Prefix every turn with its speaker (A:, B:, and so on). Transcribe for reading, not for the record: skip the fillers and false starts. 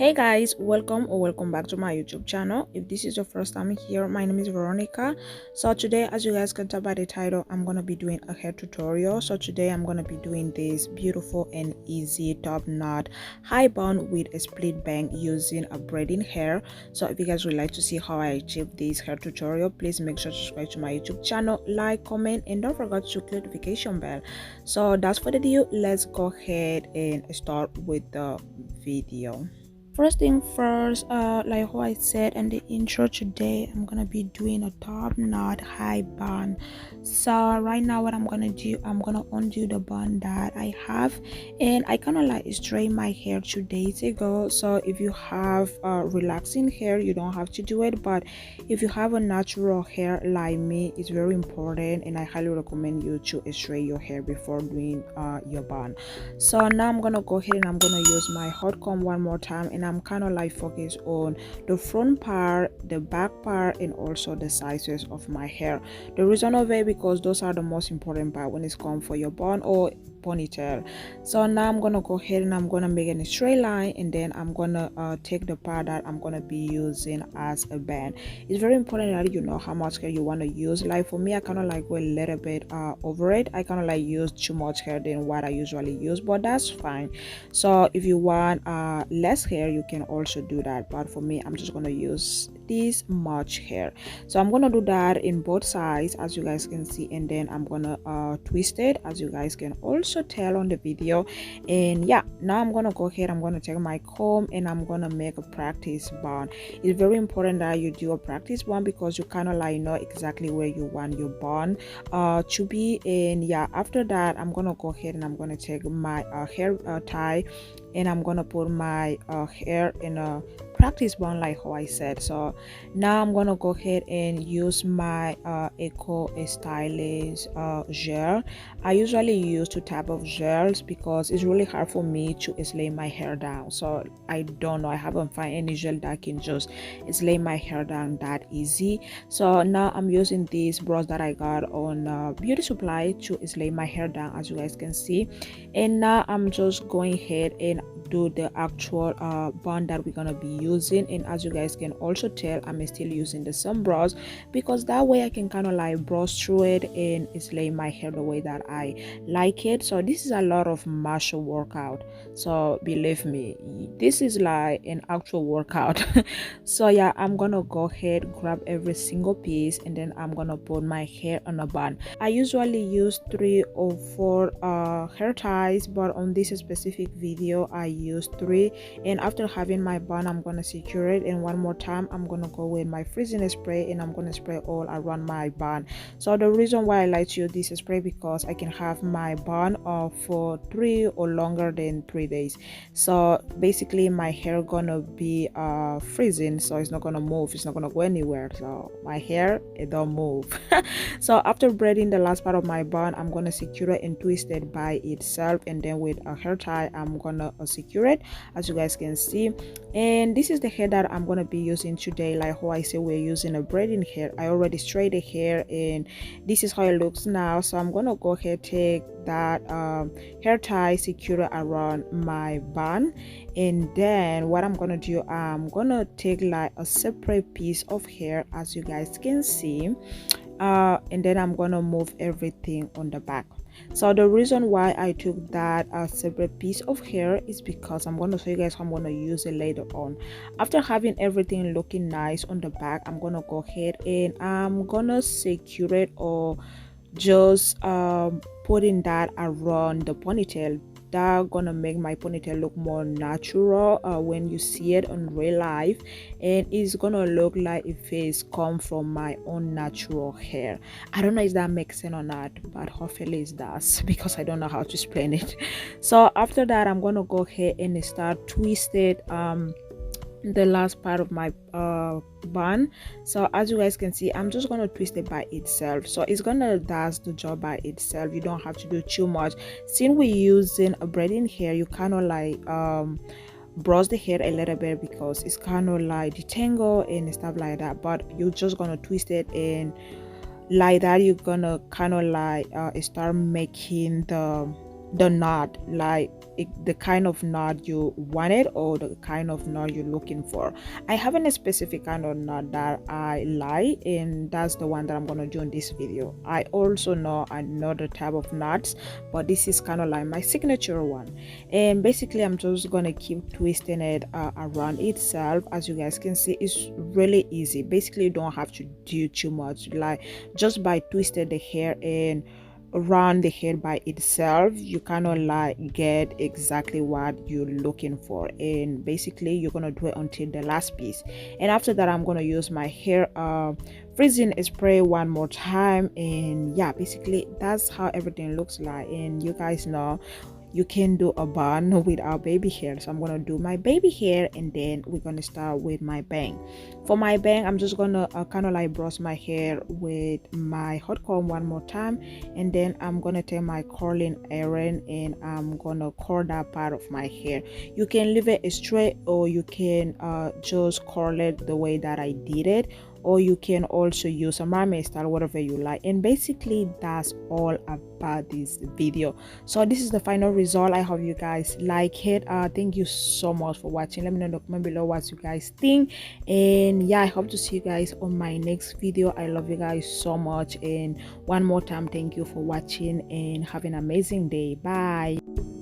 A: Hey guys, welcome back to my YouTube channel. If this is your first time here, my name is Veronica. So today, as you guys can tell by the title, I'm gonna be doing a hair tutorial. So today I'm gonna be doing this beautiful and easy top knot high bun with a split bang using a braiding hair. So if you guys would like to see how I achieve this hair tutorial, please make sure to subscribe to my YouTube channel, like, comment, and don't forget to click the notification bell. So that's for the video. Let's go ahead and start with the video. First thing first, like how I said in the intro, today I'm gonna be doing a top knot high bun. So right now what I'm gonna do, I'm gonna undo the bun that I have, and I kind of like straightened my hair 2 days ago. So if you have relaxing hair, you don't have to do it, but if you have a natural hair like me, it's very important, and I highly recommend you to straighten your hair before doing your bun. So now I'm gonna go ahead and I'm gonna use my hot comb one more time, and I'm kind of like focused on the front part, the back part, and also the sides of my hair. The reason of it, because those are the most important part when it's come for your bun or ponytail. So now I'm gonna go ahead and I'm gonna make a straight line, and then I'm gonna take the part that I'm gonna be using as a band. It's very important that you know how much hair you want to use. Like for me, I kind of like go a little bit over it. I kind of like use too much hair than what I usually use, but that's fine. So if you want less hair, you can also do that, but for me, I'm just gonna use this much hair. So I'm gonna do that in both sides, as you guys can see, and then I'm gonna twist it, as you guys can also tell on the video. And yeah, now I'm gonna go ahead, I'm gonna take my comb, and I'm gonna make a practice bun. It's very important that you do a practice bun, because you kind of like know exactly where you want your bun to be. And yeah, after that, I'm gonna go ahead and I'm gonna take my hair tie, and I'm gonna put my hair in a practice bun like how I said. So now I'm gonna go ahead and use my Eco Stylist gel. I usually use 2 types of gels because it's really hard for me to lay my hair down. So I don't know, I haven't found any gel that can just lay my hair down that easy. So now I'm using this brush that I got on beauty supply to lay my hair down, as you guys can see. And now I'm just going ahead and do the actual bun that we're gonna be using. And as you guys can also tell, I'm still using the same brush, because that way I can kind of like brush through it and lay my hair the way that I like it. So this is a lot of muscle workout, so believe me, this is like an actual workout. So yeah, I'm gonna go ahead, grab every single piece, and then I'm gonna put my hair on a bun. I usually use 3 or 4 hair ties, but on this specific video I used 3. And after having my bun, I'm gonna secure it, and one more time I'm gonna go with my freezing spray, and I'm gonna spray all around my bun. So the reason why I like to use this spray, because I can have my bun for 3 or longer than 3 days. So basically my hair gonna be freezing, so it's not gonna move, it's not gonna go anywhere. So my hair, it don't move. So after braiding the last part of my bun, I'm gonna secure it and twist it by itself, and then with a hair tie I'm gonna secure it, as you guys can see. And this is the hair that I'm gonna be using today. Like how I say, we're using a braiding hair. I already straightened the hair, and this is how it looks now. So I'm gonna go ahead, take that hair tie, secure around my bun, and then what I'm gonna do, I'm gonna take like a separate piece of hair, as you guys can see, and then I'm gonna move everything on the back. So the reason why I took that separate piece of hair is because I'm going to show you guys how I'm going to use it later on. After having everything looking nice on the back, I'm going to go ahead and I'm going to secure it, or just putting that around the ponytail. That gonna make my ponytail look more natural when you see it on real life, and it's gonna look like if it's come from my own natural hair. I don't know if that makes sense or not, but hopefully it does, because I don't know how to explain it. So after that, I'm gonna go ahead and start twisted the last part of my bun. So as you guys can see, I'm just gonna twist it by itself, so it's gonna does the job by itself. You don't have to do too much. Since we're using a braiding hair, you kind of like brush the hair a little bit, because it's kind of like detangle and stuff like that, but you're just gonna twist it, and like that you're gonna kind of like start making the the knot, like the kind of knot you wanted or the kind of knot you're looking for. I haven't a specific kind of knot that I like, and that's the one that I'm gonna do in this video. I also know another type of knots, but this is kind of like my signature one. And basically I'm just gonna keep twisting it around itself. As you guys can see, it's really easy. Basically you don't have to do too much, like just by twisting the hair and around the hair by itself, you kind of like get exactly what you're looking for. And basically you're gonna do it until the last piece, and after that I'm gonna use my hair freezing spray one more time. And yeah, basically that's how everything looks like. And you guys know you can do a bun with our baby hair, so I'm gonna do my baby hair, and then we're gonna start with my bang. For my bang, I'm just gonna kind of like brush my hair with my hot comb one more time, and then I'm gonna take my curling iron and I'm gonna curl that part of my hair. You can leave it straight, or you can just curl it the way that I did it, or you can also use a mermaid style, whatever you like. And basically that's all about this video. So this is the final result. I hope you guys like it. Thank you so much for watching. Let me know in the comment below what you guys think, and yeah, I hope to see you guys on my next video. I love you guys so much, and one more time thank you for watching, and have an amazing day. Bye.